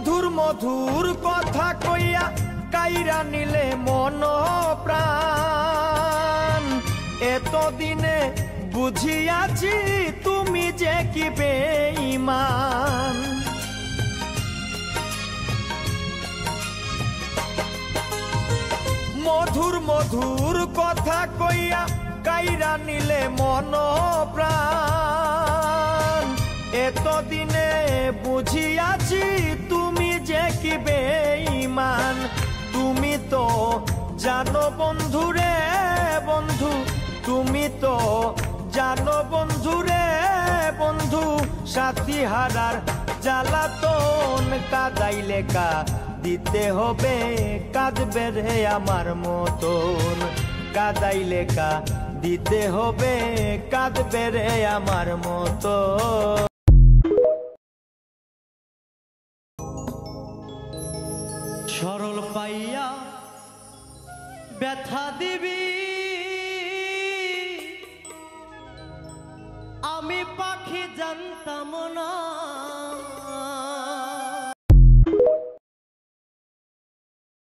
মধুর মধুর কথা কইয়া কাইরা নিলে মন প্রাণ। এতদিনে বুঝিয়াছি তুমি যে কি বেঈমান। মধুর মধুর কথা কইয়া কাইরা নিলে মন প্রাণ। এতদিনে বুঝিয়াছি তুমি যে কি বেঈমান। তুমি তো জানো বন্ধুরে বন্ধু, তুমি তো জানো বন্ধুরে বন্ধু, সাথী হারার জ্বালাতন। কাঁদাইলে দিতে হবে কাঁদবে রে আমার মতন। কাঁদাইলে দিতে হবে কাঁদবে রে আমার মতন। সরল পাইয়া ব্যথা দিবি, আমি পাখি জানতাম না।